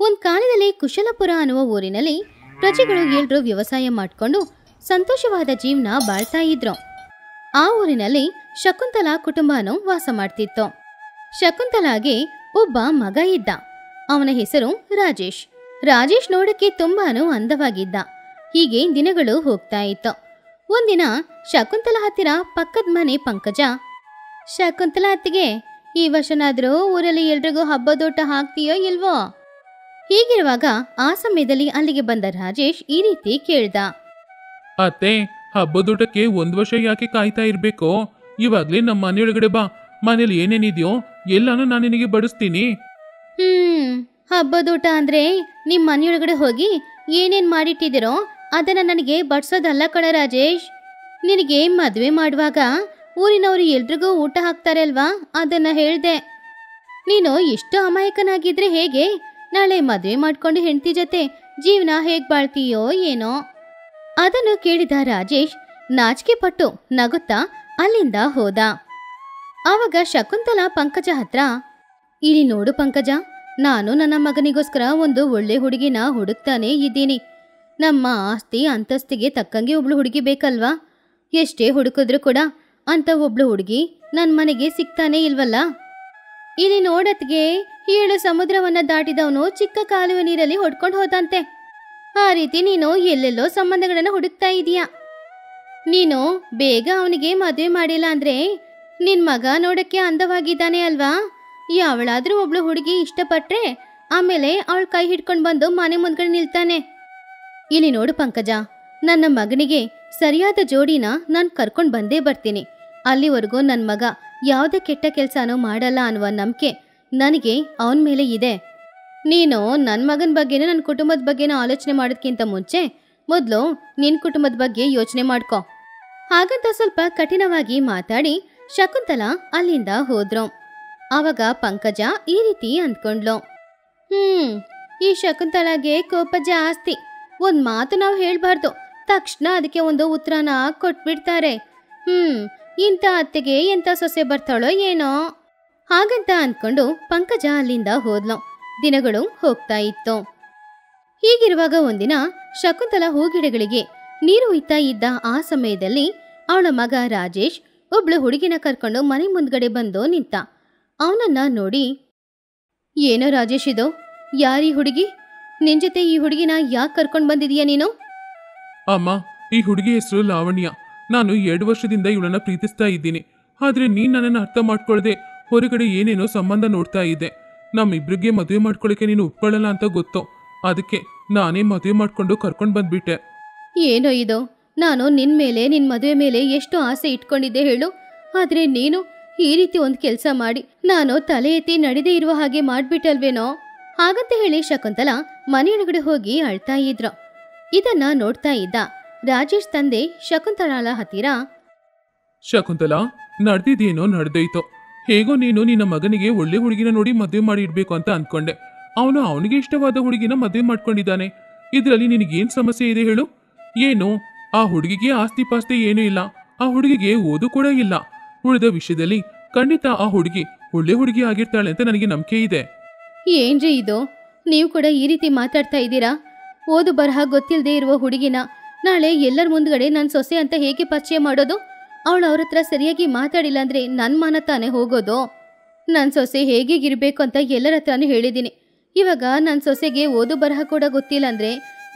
ಒಂದ್ ಕಾಲದಲ್ಲಿ ಕುಶಲಪುರ ಅನ್ನುವ ಊರಿನಲ್ಲಿ ಪ್ರಜೆಗಳು ಎಲ್ರೂ ವ್ಯವಸಾಯ ಮಾಡಿಕೊಂಡು ಸಂತೋಷವಾದ ಜೀವನ ಬಾಳ್ತಾ ಇದ್ರು. ಆ ಊರಿನಲ್ಲಿ ಶಕುಂತಲಾ ಕುಟುಂಬನೂ ವಾಸ ಮಾಡ್ತಿತ್ತು. ಶಕುಂತಲಾಗೆ ಒಬ್ಬ ಮಗ ಇದ್ದ. ಅವನ ಹೆಸರು ರಾಜೇಶ್. ರಾಜೇಶ್ ನೋಡಕ್ಕೆ ತುಂಬಾನು ಅಂದವಾಗಿದ್ದ. ಹೀಗೆ ದಿನಗಳು ಹೋಗ್ತಾ ಇತ್ತು. ಒಂದಿನ ಶಕುಂತಲಾ ಹತ್ತಿರ ಪಕ್ಕದ ಮನೆ ಪಂಕಜ, ಶಕುಂತಲಾ ಅತ್ತಿಗೆ, ಈ ವರ್ಷನಾದ್ರೂ ಊರಲ್ಲಿ ಎಲ್ರಿಗೂ ಹಬ್ಬದೋಟ ಹಾಕ್ತೀಯೋ ಇಲ್ವೋ? ಹೀಗಿರುವಾಗ ಆ ಸಮಯದಲ್ಲಿ ಅಲ್ಲಿಗೆ ಬಂದ ರಾಜೇಶ್ ಈ ರೀತಿ ಕೇಳ್ದ. ಅತ್ತೆ, ಹಬ್ಬದೂಟಕ್ಕೆ 1 ವರ್ಷ ಯಾಕೆ ಕಾಯ್ತಾ ಇರ್ಬೇಕು? ಇವಾಗ್ಲೇ ನಮ್ಮ ಮನೆಯೊಳಗಡೆ ಬಾ. ಮನೇಲಿ ಏನೇನಿದೆಯೋ ಎಲ್ಲಾನು ನಾನು ನಿನಗೆ ಬಡಿಸ್ತೀನಿ. ಹಬ್ಬದೂಟ ಅಂದ್ರೆ ನಿಮ್ ಮನೆಯೊಳಗಡೆ ಹೋಗಿ ಏನೇನ್ ಮಾಡಿಟ್ಟಿದಿರೋ ಅದನ್ನ ನನಗೆ ಬಡ್ಸೋದಲ್ಲ ಕಣ ರಾಜೇಶ್. ನಿನಗೆ ಮದ್ವೆ ಮಾಡುವಾಗ ಊರಿನವರು ಎಲ್ರಿಗೂ ಊಟ ಹಾಕ್ತಾರೆ ಅಲ್ವಾ, ಅದನ್ನ ಹೇಳ್ದೆ. ನೀನು ಇಷ್ಟು ಅಮಾಯಕನಾಗಿದ್ರೆ ಹೇಗೆ? ನಾಳೆ ಮದ್ವೆ ಮಾಡ್ಕೊಂಡು ಹೆಂಡತಿ ಜೊತೆ ಜೀವನ ಹೇಗ್ ಬಾಳ್ತೀಯೋ ಏನೋ. ಅದನ್ನು ಕೇಳಿದ ರಾಜೇಶ್ ನಾಚಿಕೆ ಪಟ್ಟು ನಗುತ್ತಾ ಅಲ್ಲಿಂದ ಹೋದ. ಆವಾಗ ಶಕುಂತಲಾ ಪಂಕಜ ಹತ್ರ, ಇಲ್ಲಿ ನೋಡು ಪಂಕಜ, ನಾನು ನನ್ನ ಮಗನಿಗೋಸ್ಕರ ಒಂದು ಒಳ್ಳೆ ಹುಡುಗಿನ ಹುಡುಕ್ತಾನೆ ಇದ್ದೀನಿ. ನಮ್ಮ ಆಸ್ತಿ ಅಂತಸ್ತಿಗೆ ತಕ್ಕಂಗೆ ಒಬ್ಳು ಹುಡುಗಿ ಬೇಕಲ್ವಾ? ಎಷ್ಟೇ ಹುಡುಕಿದ್ರು ಕೂಡ ಅಂತ ಒಬ್ಳು ಹುಡುಗಿ ನನ್ನ ಮನೆಗೆ ಸಿಗ್ತಾನೆ ಇಲ್ವಲ್ಲ. ಇಲ್ಲಿ ನೋಡತ್ಗೆ 7 ಸಮುದ್ರವನ್ನ ದಾಟಿದವನು ಚಿಕ್ಕ ಕಾಲುವೆ ನೀರಲ್ಲಿ ಹೊಡ್ಕೊಂಡು ಹೋದಂತೆ. ಆ ರೀತಿ ನೀನು ಎಲ್ಲೆಲ್ಲೋ ಸಂಬಂಧಗಳನ್ನ ಹುಡುಕ್ತಾ ಇದೀಯ. ನೀನು ಬೇಗ ಅವನಿಗೆ ಮದುವೆ ಮಾಡಿಲ್ಲ ಅಂದ್ರೆ ನಿನ್ ಮಗ ನೋಡಕ್ಕೆ ಅಂದವಾಗಿದ್ದಾನೆ ಅಲ್ವಾ? ಯಾವಳಾದ್ರೂ ಒಬ್ಳು ಹುಡುಗಿ ಇಷ್ಟಪಟ್ರೆ ಆಮೇಲೆ ಅವಳ ಕೈ ಹಿಡ್ಕೊಂಡು ಬಂದು ಮನೆ ಮುಂದ್ಗಡೆ ನಿಲ್ತಾನೆ. ಇಲ್ಲಿ ನೋಡು ಪಂಕಜ, ನನ್ನ ಮಗನಿಗೆ ಸರಿಯಾದ ಜೋಡಿನ ನಾನು ಕರ್ಕೊಂಡು ಬಂದೇ ಬರ್ತೀನಿ. ಅಲ್ಲಿವರೆಗೂ ನನ್ನ ಮಗ ಯಾವುದೇ ಕೆಟ್ಟ ಕೆಲಸನೂ ಮಾಡಲ್ಲ ಅನ್ನುವ ನಂಬಿಕೆ ನನಗೆ ಅವನ ಮೇಲೆ ಇದೆ. ನೀನು ನನ್ನ ಮಗನ ಬಗ್ಗೆನೂ ನನ್ನ ಕುಟುಂಬದ ಬಗ್ಗೆನೂ ಆಲೋಚನೆ ಮಾಡೋದಕ್ಕಿಂತ ಮುಂಚೆ ಮೊದಲು ನಿನ್ನ ಕುಟುಂಬದ ಬಗ್ಗೆ ಯೋಚನೆ ಮಾಡ್ಕೊ. ಹಾಗಂತ ಸ್ವಲ್ಪ ಕಠಿಣವಾಗಿ ಮಾತಾಡಿ ಶಕುಂತಲಾ ಅಲ್ಲಿಂದ ಹೋದ್ರು. ಆವಾಗ ಪಂಕಜ ಈ ರೀತಿ ಅಂದ್ಕೊಂಡ್ಲು, ಈ ಶಕುಂತಲಾಗೆ ಕೋಪ ಜಾಸ್ತಿ. ಒಂದ್ ಮಾತು ನಾವು ಹೇಳ್ಬಾರ್ದು, ತಕ್ಷಣ ಅದಕ್ಕೆ ಒಂದು ಉತ್ತರನ ಕೊಟ್ಬಿಡ್ತಾರೆ. ಇಂಥ ಅತ್ತೆಗೆ ಎಂಥ ಸೊಸೆ ಬರ್ತಾಳೋ ಏನೋ. ಹಾಗಂತ ಅಂದ್ಕೊಂಡು ಪಂಕಜ ಅಲ್ಲಿಂದ ಹೋದ್ಲು. ದಿನಗಳು ಹೋಗ್ತಾ ಇತ್ತು. ಹೀಗಿರುವಾಗ ಒಂದಿನ ಶಕುಂತಲಾ ಹೂಗಿಡಗಳಿಗೆ ನೀರು ಹುಯ್ತಾ ಇದ್ದ ಆ ಸಮಯದಲ್ಲಿ ಅವಳ ಮಗ ರಾಜೇಶ್ ಒಬ್ಳು ಹುಡುಗಿನ ಕರ್ಕೊಂಡು ಮನೆ ಮುಂದ್ಗಡೆ ಬಂದು ನಿಂತ. ಅವನನ್ನ ನೋಡಿ, ಏನೋ ರಾಜೇಶ್ ಇದು? ಯಾರೀ ಹುಡುಗಿ? ನಿನ್ ಜೊತೆ ಈ ಹುಡುಗಿನ ಯಾಕೆ ಕರ್ಕೊಂಡು ಬಂದಿದೀಯ ನೀನು? ಅಮ್ಮ, ಈ ಹುಡುಗಿ ಹೆಸರು ಲಾವಣ್ಯ. ನಾನು 2 ವರ್ಷದಿಂದ ಇವಳನ್ನ ಪ್ರೀತಿಸ್ತಾ ಇದ್ದೀನಿ. ಆದ್ರೆ ನೀನ್ ನನ್ನನ್ನು ಅರ್ಥ ಮಾಡ್ಕೊಳ್ದೆ ಹೊರಗಡೆ ಏನೇನೋ ಸಂಬಂಧ ನೋಡ್ತಾ ಇದ್ದೆ. ನಮ್ಮಿಬ್ರಿಗೆ ಮದುವೆ ಮಾಡ್ಕೊಳಕ್ಕೆ ನೀನು ಒಪ್ಕೊಳ್ಳಲ್ಲ ಅಂತ ಗೊತ್ತು. ಅದಕ್ಕೆ ನಾನೇ ಮದುವೆ ಮಾಡ್ಕೊಂಡು ಕರ್ಕೊಂಡು ಬಂದ್ಬಿಟ್ಟೆ. ಏನೋ ಇದು? ನಾನು ನಿನ್ ಮೇಲೆ, ನಿನ್ ಮದುವೆ ಮೇಲೆ ಎಷ್ಟು ಆಸೆ ಇಟ್ಕೊಂಡಿದ್ದೆ ಹೇಳು. ಆದ್ರೆ ನೀನು ಈ ರೀತಿ ಒಂದು ಕೆಲಸ ಮಾಡಿ ನಾನು ತಲೆ ಎತ್ತಿ ನಡೆದೇ ಇರುವ ಹಾಗೆ ಮಾಡ್ಬಿಟ್ಟಲ್ವೇನೋ. ಹಾಗಂತ ಹೇಳಿ ಶಕುಂತಲಾ ಮನೆಯೊಳಗಡೆ ಹೋಗಿ ಅಳ್ತಾ ಇದ್ರು. ಇದನ್ನ ನೋಡ್ತಾ ಇದ್ದ ರಾಜೇಶ್ ತಂದೆ ಶಕುಂತಲಾಳ ಹತ್ತಿರ, ಶಕುಂತಲಾ, ನಡೆದಿದ್ದೇನೋ ನಡೆದೋಯ್ತು. ಹೇಗೋ ನೀನು ನಿನ್ನ ಮಗನಿಗೆ ಒಳ್ಳೆ ಹುಡುಗಿನ ನೋಡಿ ಮದುವೆ ಮಾಡಿ ಇಡ್ಬೇಕು ಅಂತ ಅನ್ಕೊಂಡೆ. ಅವನು ಅವನಿಗೆ ಇಷ್ಟವಾದ ಹುಡುಗಿನ ಮದುವೆ ಮಾಡ್ಕೊಂಡಿದ್ದಾನೆ. ಇದರಲ್ಲಿ ನಿನಗೇನ್ ಸಮಸ್ಯೆ ಇದೆ ಹೇಳು? ಏನು, ಆ ಹುಡುಗಿಗೆ ಆಸ್ತಿ ಪಾಸ್ತಿ ಏನೂ ಇಲ್ಲ. ಆ ಹುಡುಗಿಗೆ ಓದು ಕೂಡ ಇಲ್ಲ. ಉಳಿದ ವಿಷಯದಲ್ಲಿ ಖಂಡಿತ ಆ ಹುಡುಗಿ ಒಳ್ಳೆ ಹುಡುಗಿ ಆಗಿರ್ತಾಳೆ ಅಂತ ನನಗೆ ನಂಬಿಕೆ ಇದೆ. ಏನ್ರಿ ಇದು? ನೀವು ಕೂಡ ಈ ರೀತಿ ಮಾತಾಡ್ತಾ ಇದ್ದೀರಾ? ಓದು ಬರಹ ಗೊತ್ತಿಲ್ಲದೆ ಇರುವ ಹುಡುಗಿನ ನಾಳೆ ಎಲ್ಲರ ಮುಂದ್ಗಡೆ ನನ್ನ ಸೊಸೆ ಅಂತ ಹೇಗೆ ಪರಿಚಯ ಮಾಡೋದು? ಅವಳು ಅವ್ರ ಹತ್ರ ಸರಿಯಾಗಿ ಮಾತಾಡಿಲ್ಲ ಅಂದ್ರೆ ನನ್ನ ಮಾನ ತಾನೇ ಹೋಗೋದು. ನನ್ನ ಸೊಸೆ ಹೇಗಿರ್ಬೇಕು ಅಂತ ಎಲ್ಲರ ಹತ್ರನೂ ಹೇಳಿದ್ದೀನಿ. ಇವಾಗ ನನ್ನ ಸೊಸೆಗೆ ಓದು ಬರಹ ಕೂಡ ಗೊತ್ತಿಲ್ಲ ಅಂದ್ರೆ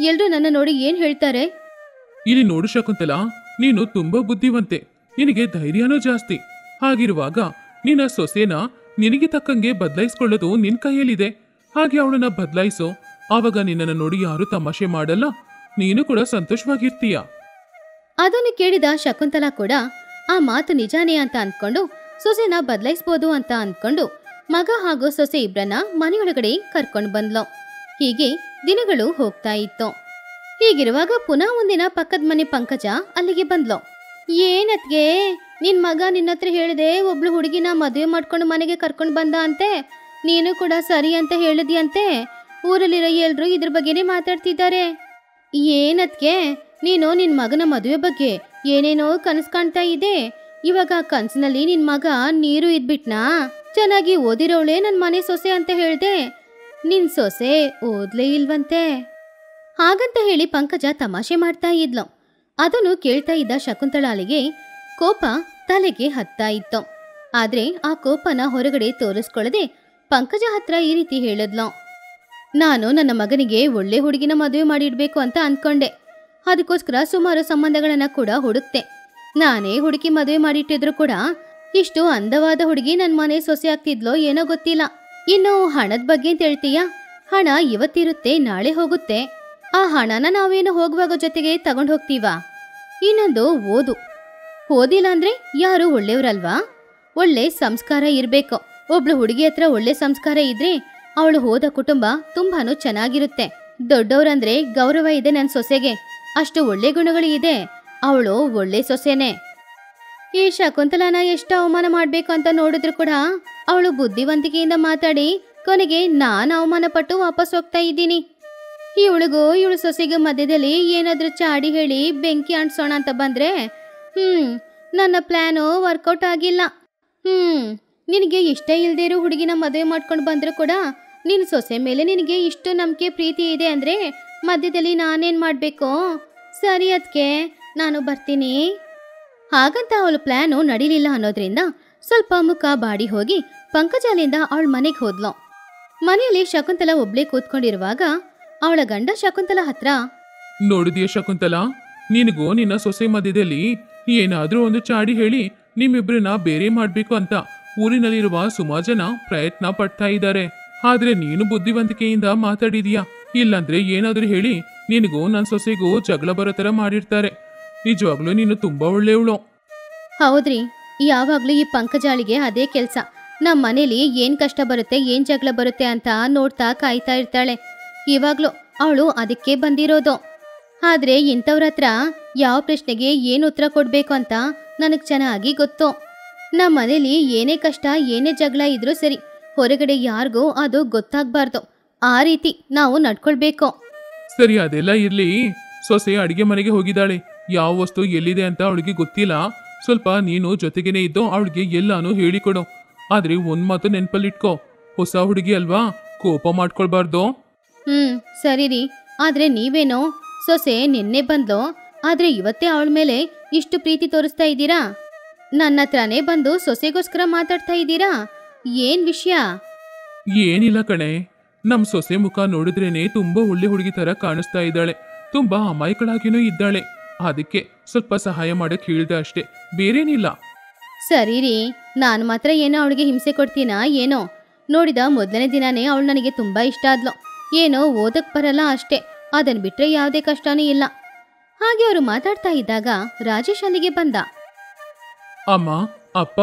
ಎಲ್ಲರೂ ನನ್ನ ನೋಡಿ ಏನ್ ಹೇಳ್ತಾರೆ? ಇಲ್ಲಿ ನೋಡು ಶಕುಂತಲಾ, ನೀನು ತುಂಬಾ ಬುದ್ಧಿವಂತೆ, ನಿನಗೆ ಧೈರ್ಯನೂ ಜಾಸ್ತಿ. ಹಾಗಿರುವಾಗ ನಿನ್ನ ಸೊಸೆನ ನಿನಗೆ ತಕ್ಕಂಗೆ ಬದಲಾಯಿಸ್ಕೊಳ್ಳೋದು ನಿನ್ ಕೈಯಲ್ಲಿದೆ. ಹಾಗೆ ಅವಳನ್ನ ಬದಲಾಯಿಸೋ. ಆವಾಗ ನಿನ್ನನ್ನು ನೋಡಿ ಯಾರು ತಮಾಷೆ ಮಾಡಲ್ಲ, ನೀನು ಕೂಡ ಸಂತೋಷವಾಗಿರ್ತೀಯ. ಅದನ್ನು ಕೇಳಿದ ಶಕುಂತಲಾ ಕೂಡ ಆ ಮಾತು ನಿಜಾನೇ ಅಂತ ಅಂದ್ಕೊಂಡು ಸೊಸೆನ ಬದಲಾಯಿಸ್ಬೋದು ಅಂತ ಅಂದ್ಕೊಂಡು ಮಗ ಹಾಗೂ ಸೊಸೆ ಇಬ್ರನ್ನ ಮನೆಯೊಳಗಡೆ ಕರ್ಕೊಂಡು ಬಂದ್ಲು. ಹೀಗೆ ದಿನಗಳು ಹೋಗ್ತಾ ಇತ್ತು. ಹೀಗಿರುವಾಗ ಪುನಃ ಒಂದಿನ ಪಕ್ಕದ ಮನೆ ಪಂಕಜ ಅಲ್ಲಿಗೆ ಬಂದ್ಲು. ಏನತ್ಗೆ, ನಿನ್ ಮಗ ನಿನ್ನ ಹತ್ರ ಹೇಳಿದೆ ಒಬ್ಳು ಹುಡುಗಿನ ಮದುವೆ ಮಾಡ್ಕೊಂಡು ಮನೆಗೆ ಕರ್ಕೊಂಡು ಬಂದ ಅಂತೆ. ನೀನು ಕೂಡ ಸರಿ ಅಂತ ಹೇಳಿದ್ಯಂತೆ. ಊರಲ್ಲಿರೋ ಎಲ್ರು ಇದ್ರ ಬಗ್ಗೆನೇ ಮಾತಾಡ್ತಿದ್ದಾರೆ. ಏನತ್ಗೆ, ನೀನು ನಿನ್ ಮಗನ ಮದುವೆ ಬಗ್ಗೆ ಏನೇನೋ ಕನಸು ಕಾಣ್ತಾ ಇದೆ. ಇವಾಗ ಕನಸಿನಲ್ಲಿ ನಿನ್ ಮಗ ನೀರು ಇದ್ಬಿಟ್ನಾ? ಚೆನ್ನಾಗಿ ಓದಿರೋಳೆ ನನ್ ಮನೆ ಸೊಸೆ ಅಂತ ಹೇಳ್ದೆ. ನಿನ್ ಸೊಸೆ ಓದ್ಲೇ ಇಲ್ವಂತೆ. ಹಾಗಂತ ಹೇಳಿ ಪಂಕಜ ತಮಾಷೆ ಮಾಡ್ತಾ ಇದ್ಲು. ಅದನ್ನು ಕೇಳ್ತಾ ಇದ್ದ ಶಕುಂತಲಾಳಿಗೆ ಕೋಪ ತಲೆಗೆ ಹತ್ತಾ ಇತ್ತು. ಆದ್ರೆ ಆ ಕೋಪನ ಹೊರಗಡೆ ತೋರಿಸ್ಕೊಳ್ಳದೆ ಪಂಕಜ ಹತ್ರ ಈ ರೀತಿ ಹೇಳಿದ್ಲು. ನಾನು ನನ್ನ ಮಗನಿಗೆ ಒಳ್ಳೆ ಹುಡುಗಿನ ಮದುವೆ ಮಾಡಿಡ್ಬೇಕು ಅಂತ ಅನ್ಕೊಂಡೆ. ಅದಕ್ಕೋಸ್ಕರ ಸುಮಾರು ಸಂಬಂಧಗಳನ್ನ ಕೂಡ ಹುಡುಕ್ತೆ. ನಾನೇ ಹುಡುಕಿ ಮದುವೆ ಮಾಡಿಟ್ಟಿದ್ರು ಕೂಡ ಇಷ್ಟು ಅಂದವಾದ ಹುಡುಗಿ ನನ್ನ ಮನೆ ಸೊಸೆ ಆಗ್ತಿದ್ಲೋ ಏನೋ ಗೊತ್ತಿಲ್ಲ. ಇನ್ನು ಹಣದ ಬಗ್ಗೆ ಅಂತ ಹೇಳ್ತೀಯಾ? ಹಣ ಇವತ್ತಿರುತ್ತೆ, ನಾಳೆ ಹೋಗುತ್ತೆ. ಆ ಹಣನ ನಾವೇನು ಹೋಗುವಾಗ ಜೊತೆಗೆ ತಗೊಂಡು ಹೋಗ್ತೀವಾ? ಇನ್ನೊಂದು ಓದಿಲ್ಲ ಅಂದ್ರೆ ಯಾರು ಒಳ್ಳೆಯವ್ರಲ್ವಾ? ಒಳ್ಳೆ ಸಂಸ್ಕಾರ ಇರ್ಬೇಕು. ಒಬ್ಳು ಹುಡುಗಿ ಹತ್ರ ಒಳ್ಳೆ ಸಂಸ್ಕಾರ ಇದ್ರೆ ಅವಳು ಹೋದ ಕುಟುಂಬ ತುಂಬಾನು ಚೆನ್ನಾಗಿರುತ್ತೆ. ದೊಡ್ಡವ್ರಂದ್ರೆ ಗೌರವ ಇದೆ ನನ್ನ ಸೊಸೆಗೆ, ಅಷ್ಟು ಒಳ್ಳೆ ಗುಣಗಳು ಇದೆ. ಅವಳು ಒಳ್ಳೆ ಸೊಸೆನೆ. ಈ ಶಕುಂತಲಾನ ಎಷ್ಟು ಅವಮಾನ ಮಾಡ್ಬೇಕು ಅಂತ ನೋಡಿದ್ರು ಕೂಡ ಅವಳು ಬುದ್ಧಿವಂತಿಕೆಯಿಂದ ಮಾತಾಡಿ ಕೊನೆಗೆ ನಾನು ಅವಮಾನ ಪಟ್ಟು ವಾಪಸ್ ಹೋಗ್ತಾ ಇದ್ದೀನಿ. ಇವಳು ಸೊಸೆಗೆ ಮಧ್ಯದಲ್ಲಿ ಏನಾದ್ರೂ ಚಾಡಿ ಹೇಳಿ ಬೆಂಕಿ ಅಂಟ್ಸೋಣ ಅಂತ ಬಂದ್ರೆ ನನ್ನ ಪ್ಲಾನು ವರ್ಕೌಟ್ ಆಗಿಲ್ಲ. ನಿನಗೆ ಇಷ್ಟ ಇಲ್ದೇ ಇರೋ ಹುಡುಗಿನ ಮದುವೆ ಮಾಡ್ಕೊಂಡು ಬಂದ್ರು ಕೂಡ ನಿನ್ನ ಸೊಸೆ ಮೇಲೆ ನಿನಗೆ ಇಷ್ಟು ನಂಬಿಕೆ ಪ್ರೀತಿ ಇದೆ ಅಂದ್ರೆ ಮಧ್ಯದಲ್ಲಿ ನಾನೇನ್ ಮಾಡ್ಬೇಕು? ಸರಿ, ಅದಕ್ಕೆ ನಾನು ಬರ್ತೀನಿ. ಹಾಗಂತ ಅವಳ ಪ್ಲಾನು ನಡೀಲಿಲ್ಲ ಅನ್ನೋದ್ರಿಂದ ಸ್ವಲ್ಪ ಮುಖ ಬಾಡಿ ಹೋಗಿ ಪಂಕಜಾಲಿಂದ ಅವಳ ಮನೆಗೆ ಹೋದ್ಲು. ಮನೆಯಲ್ಲಿ ಶಕುಂತಲಾ ಒಬ್ಳೇ ಕೂತ್ಕೊಂಡಿರುವಾಗ ಅವಳ ಗಂಡ ಶಕುಂತಲಾ ಹತ್ರ, ನೋಡಿದ್ಯಾ ಶಕುಂತಲಾ, ನಿನಗೂ ನಿನ್ನ ಸೊಸೆ ಮಧ್ಯದಲ್ಲಿ ಏನಾದ್ರೂ ಒಂದು ಚಾಡಿ ಹೇಳಿ ನಿಮ್ಮಿಬ್ರನ್ನ ಬೇರೆ ಮಾಡ್ಬೇಕು ಅಂತ ಊರಿನಲ್ಲಿರುವ ಸುಮಾರು ಜನ ಪ್ರಯತ್ನ ಪಡ್ತಾ ಇದ್ದಾರೆ. ಆದ್ರೆ ನೀನು ಬುದ್ಧಿವಂತಿಕೆಯಿಂದ ಮಾತಾಡಿದೀಯಾ. ಇಲ್ಲಾಂದ್ರೆ ಏನಾದ್ರೂ ಹೇಳಿ ನಿನಗೂ ನನ್ನ ಸೊಸೆಗೂ ಜಗಳ ಬರೋ ತರ ಮಾಡಿರ್ತಾರೆ. ನಿಜವಾಗ್ಲೂ ನೀನು ತುಂಬಾ ಒಳ್ಳೆಯವಳು. ಹೌದ್ರಿ, ಯಾವಾಗ್ಲೂ ಈ ಪಂಕಜಾಳಿಗೆ ಅದೇ ಕೆಲ್ಸ. ನಮ್ಮ ಮನೇಲಿ ಏನ್ ಕಷ್ಟ ಬರುತ್ತೆ, ಏನ್ ಜಗಳ ಬರುತ್ತೆ ಅಂತ ನೋಡ್ತಾ ಕಾಯ್ತಾ ಇರ್ತಾಳೆ. ಇವಾಗ್ಲೂ ಅವಳು ಅದಕ್ಕೆ ಬಂದಿರೋದು. ಆದ್ರೆ ಇಂಥವ್ರ ಹತ್ರ ಯಾವ ಪ್ರಶ್ನೆಗೆ ಏನು ಉತ್ತರ ಕೊಡ್ಬೇಕು ಅಂತ ನನಗ್ ಚೆನ್ನಾಗಿ ಗೊತ್ತು. ನಮ್ಮ ಮನೇಲಿ ಏನೇ ಕಷ್ಟ ಏನೇ ಜಗಳ ಇದ್ರೂ ಸರಿ, ಹೊರಗಡೆ ಯಾರಿಗೂ ಅದು ಗೊತ್ತಾಗ್ಬಾರ್ದು. ಆ ರೀತಿ ನಾವು ನಡ್ಕೊಳ್ಬೇಕು. ಸರಿ, ಅದೆಲ್ಲ ಇರ್ಲಿ. ಸೊಸೆ ಅಡಿಗೆ ಮನೆಗೆ ಹೋಗಿದ್ದಾಳೆ. ಯಾವ ವಸ್ತು ಎಲ್ಲಿದೆ ಅಂತ ಅವಳಿಗೆ ಗೊತ್ತಿಲ್ಲ. ಸ್ವಲ್ಪ ನೀನು ಜೊತೆಗೇನೆ ಇದ್ದು ಅವಳಿಗೆ ಎಲ್ಲಾನು ಹೇಳಿಕೊಡು. ಆದ್ರೆ ಒಂದ್ ಮಾತು ನೆನ್ಪಲ್ಲಿಟ್ಕೋ, ಹೊಸ ಹುಡುಗಿ ಅಲ್ವಾ, ಕೋಪ ಮಾಡ್ಕೊಳ್ಬಾರ್ದು. ಸರಿ ರೀ. ಆದ್ರೆ ನೀವೇನೋ ಸೊಸೆ ನಿನ್ನೆ ಬಂದ್ಲು, ಆದ್ರೆ ಇವತ್ತೇ ಅವಳ ಮೇಲೆ ಇಷ್ಟು ಪ್ರೀತಿ ತೋರಿಸ್ತಾ ಇದ್ದೀರಾ? ನನ್ನ ಹತ್ರನೇ ಬಂದು ಸೊಸೆಗೋಸ್ಕರ ಮಾತಾಡ್ತಾ ಇದ್ದೀರಾ? ಏನ್ ವಿಷಯ? ಏನಿಲ್ಲ ಕಣೆ, ನಮ್ ಸೊಸೆ ಮುಖ ನೋಡಿದ್ರೇನೆ ತುಂಬಾ ಒಳ್ಳೆ ಹುಡುಗಿ ತರ ಕಾಣಿಸ್ತಾ ಇದ್ದಾಳೆ. ತುಂಬಾ ಅಮಾಯಕಳಾಗಿನೂ ಇದ್ದಾಳೆ. ಅದಕ್ಕೆ ಸ್ವಲ್ಪ ಸಹಾಯ ಮಾಡಕ್ ಹೇಳ್ದೆ ಅಷ್ಟೇ, ಬೇರೇನಿಲ್ಲ. ಸರಿ ರೀ, ನಾನು ಮಾತ್ರ ಏನೋ ಅವಳಿಗೆ ಹಿಂಸೆ ಕೊಡ್ತೀನಾ ಏನೋ? ನೋಡಿದ ಮೊದಲನೇ ದಿನಾನೇ ಅವಳು ನನಗೆ ತುಂಬಾ ಇಷ್ಟ ಆದ್ಲು. ಏನೋ ಓದಕ್ ಬರಲ್ಲ ಅಷ್ಟೇ, ಅದನ್ ಬಿಟ್ರೆ ಯಾವುದೇ ಕಷ್ಟನೂ ಇಲ್ಲ. ಹಾಗೆ ಅವರು ಮಾತಾಡ್ತಾ ಇದ್ದಾಗ ರಾಜೇಶ್ ಅಲ್ಲಿಗೆ ಬಂದ. ಅಮ್ಮ, ಅಪ್ಪ,